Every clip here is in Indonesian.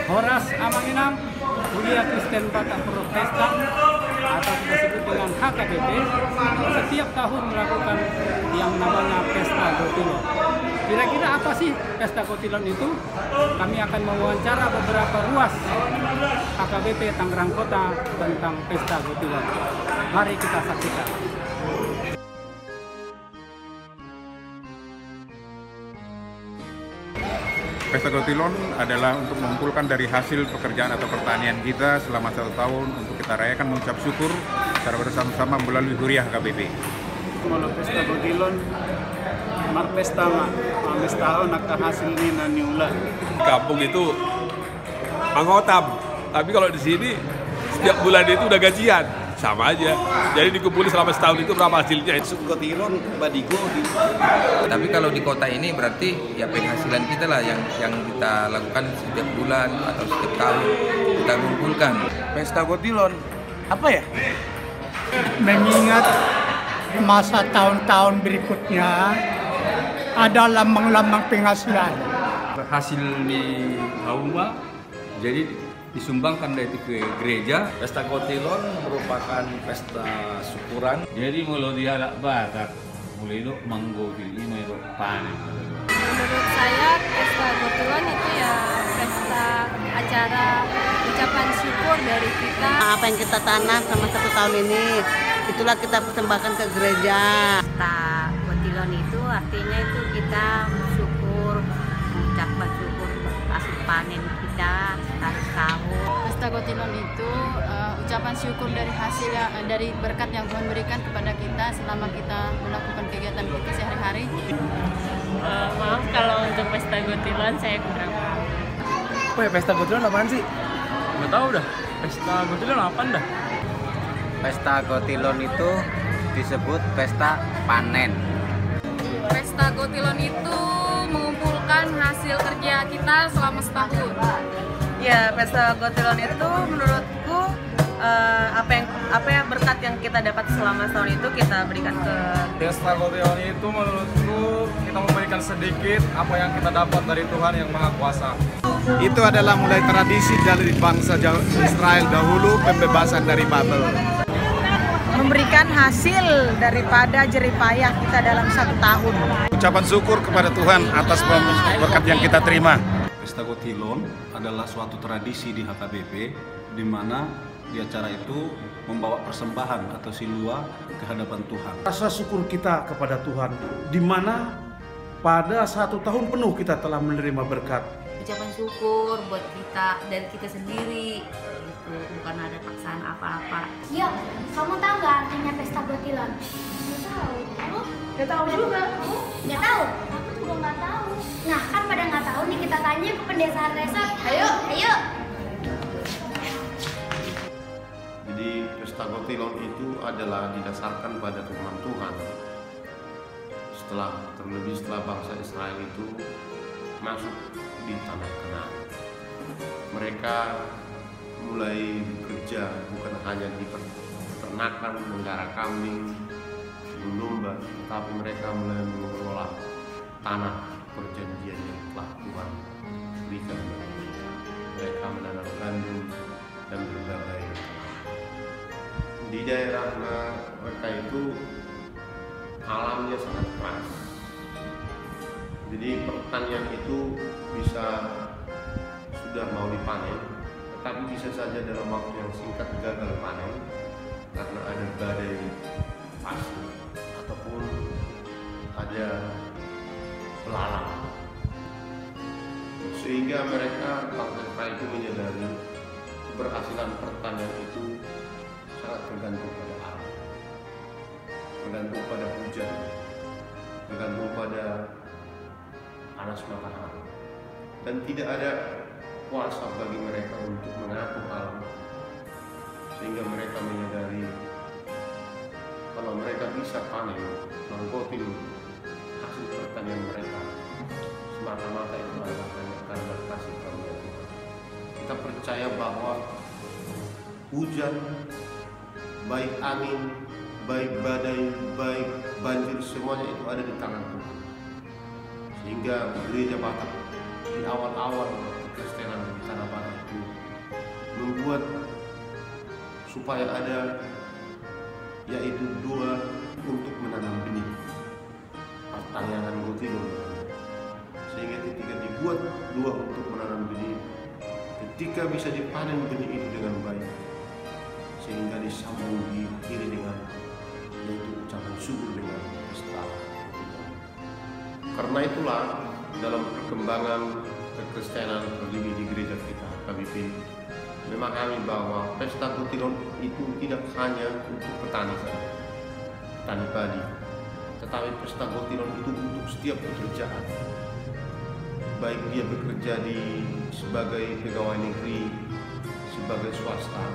Horas Amanginam, Kuliah Kristen Batak Protestan atau kita sebut dengan HKBP, setiap tahun melakukan yang namanya Pesta Gotilon. Kira-kira apa sih Pesta Gotilon itu? Kami akan mewawancara beberapa ruas HKBP Tangerang Kota tentang Pesta Gotilon. Mari kita saksikan. Pesta Gotilon adalah untuk mengumpulkan dari hasil pekerjaan atau pertanian kita selama 1 tahun untuk kita rayakan mengucap syukur secara bersama-sama melalui Huriah HKBP. Kalau Pesta Gotilon, mar pesta tahun akan hasil ini naniula. Kampung itu manghotam, tapi kalau di sini setiap bulan itu udah gajian. Sama aja, jadi dikumpulin selama setahun itu berapa hasilnya? Gotilon, badigo gitu. Tapi kalau di kota ini berarti ya penghasilan kita lah yang kita lakukan setiap bulan atau setiap tahun kita kumpulkan. Pesta Gotilon, apa ya? Mengingat masa tahun-tahun berikutnya ada lambang-lambang penghasilan. Hasil di Hauma jadi disumbangkan dari itu ke gereja. Pesta Gotilon merupakan pesta syukuran. Jadi kalau dia anak Batak, mulai itu manggotil ini itu panen. Menurut saya Pesta Gotilon itu ya pesta acara ucapan syukur dari kita. Apa yang kita tanam sama 1 tahun ini, itulah kita persembahkan ke gereja. Pesta Gotilon itu artinya itu kita bersyukur, mengucapkan syukur hasil panen kita harus tahu. Pesta Gotilon itu ucapan syukur dari hasil dari berkat yang Tuhan berikan kepada kita selama kita melakukan kegiatan kita sehari-hari. Maaf kalau untuk Pesta Gotilon saya kurang paham. Oh ya, Pesta Gotilon apaan sih? Nggak tahu dah. Pesta Gotilon apaan dah? Pesta Gotilon itu disebut pesta panen. Pesta Gotilon itu mengumpulkan hasil kerja kita selama setahun. Ya, Pesta Gotilon itu menurutku apa yang berkat yang kita dapat selama setahun itu kita berikan ke. Pesta Gotilon itu menurutku kita memberikan sedikit apa yang kita dapat dari Tuhan yang Maha Kuasa. Itu adalah mulai tradisi dari bangsa Israel dahulu, pembebasan dari Babel. Memberikan hasil daripada jerih payah kita dalam 1 tahun. Ucapan syukur kepada Tuhan atas berkat yang kita terima. Pesta Gotilon adalah suatu tradisi di HKBP di mana di acara itu membawa persembahan atau silua ke hadapan Tuhan. Rasa syukur kita kepada Tuhan di mana pada 1 tahun penuh kita telah menerima berkat. Ucapan syukur buat kita dari kita sendiri, gitu. Bukan ada paksaan apa-apa. Yo, kamu tahu nggak artinya Pesta Gotilon? Nggak tahu. Kamu? Nggak tahu juga. Kamu? Nggak tahu. Aku juga nggak tahu. Nah, kan pada nggak tahu nih, kita tanya ke pendesaan desa. Ayo, ayo. Jadi Pesta Gotilon itu adalah didasarkan pada firman Tuhan. Terlebih setelah bangsa Israel itu masuk di tanah Kanaan, mereka mulai bekerja bukan hanya di peternakan, menggara kambing, domba, tetapi mereka mulai mengelola tanah perjanjian yang telah Tuhan berikan kepada mereka. Mereka menanam gandum dan berbagai di daerah mereka itu alamnya sangat keras. Jadi pertanian itu sudah mau dipanen, tetapi bisa saja dalam waktu yang singkat gagal panen karena ada badai pasir ataupun ada belalang. Sehingga mereka bangsa Israel itu menyadari keberhasilan pertanian itu sangat tergantung pada alam, tergantung pada hujan, tergantung pada panas matahari, dan tidak ada kuasa bagi mereka untuk mengatur alam, sehingga mereka menyadari kalau mereka bisa panen, menggotil hasil pertanian mereka, semata-mata itu adalah hanya karena kasih karunia Tuhan. Kita percaya bahwa hujan, baik angin, baik badai, baik banjir, semuanya itu ada di tangan Tuhan. Sehingga gereja Batak di awal-awal kekristenan di tanah Batak itu membuat supaya ada yaitu doa untuk menanam benih pertanian Gotilon, sehingga ketika dibuat doa untuk menanam benih, ketika bisa dipanen benih itu dengan baik, sehingga disambung diakhiri dengan yaitu ucapan syukur dengan pesta. Karena itulah dalam perkembangan kekristenan terlebih di gereja kita KBP memahami bahwa pesta Gotilon itu tidak hanya untuk petani saja, petani padi, tetapi pesta Gotilon itu untuk setiap pekerjaan, baik dia bekerja sebagai pegawai negeri, sebagai swasta,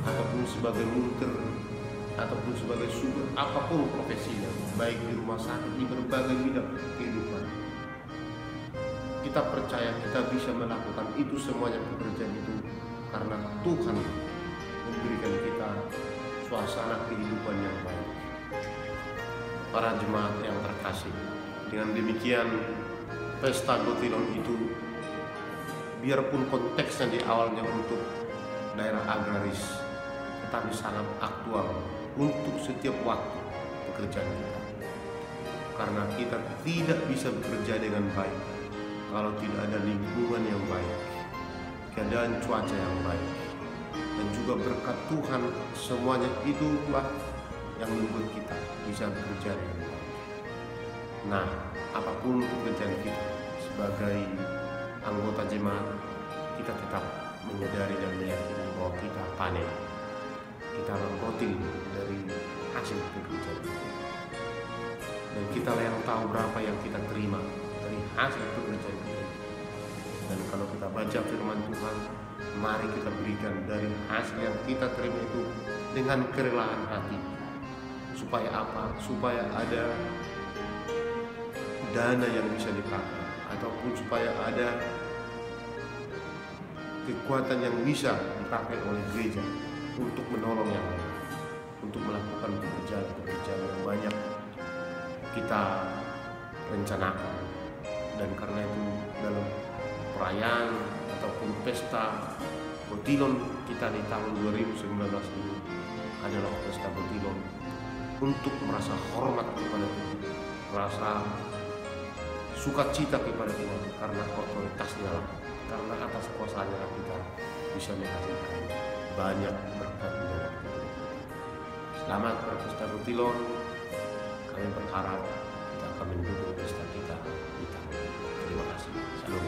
ataupun sebagai munter, ataupun sebagai supir, apapun profesinya, baik di rumah sakit, di berbagai bidang kehidupan. Kita percaya kita bisa melakukan itu semuanya pekerjaan itu karena Tuhan memberikan kita suasana kehidupan yang baik. Para jemaat yang terkasih, dengan demikian pesta Gotilon itu biarpun konteksnya di awalnya untuk daerah agraris, tetapi sangat aktual untuk setiap waktu pekerjaan kita. Karena kita tidak bisa bekerja dengan baik kalau tidak ada lingkungan yang baik, keadaan cuaca yang baik, dan juga berkat Tuhan, semuanya itulah yang membuat kita bisa bekerja dengan baik. Nah, apapun pekerjaan kita sebagai anggota jemaat, kita tetap menyadari dan meyakini bahwa kita panen, kita mengkotil dari hasil pekerjaan kita. Dan kita yang tahu berapa yang kita terima dari hasil pekerjaan kita. Dan kalau kita baca firman Tuhan, mari kita berikan dari hasil yang kita terima itu dengan kerelaan hati. Supaya apa? Supaya ada dana yang bisa dipakai, ataupun supaya ada kekuatan yang bisa dipakai oleh gereja untuk menolong yang lain, untuk melakukan pekerjaan-pekerjaan yang banyak kita rencanakan. Dan karena itu dalam perayaan ataupun pesta Gotilon kita di tahun 2019 ini adalah pesta Gotilon untuk merasa hormat kepada Tuhan, merasa sukacita kepada Tuhan karena otoritasnya lah, karena atas kuasanya lah kita bisa menghasilkan banyak berkat di dalam hidup. Selamat berpesta Gotilon. Kami berharap kita akan mendukung pesta kita di tahun. Terima kasih. Salam.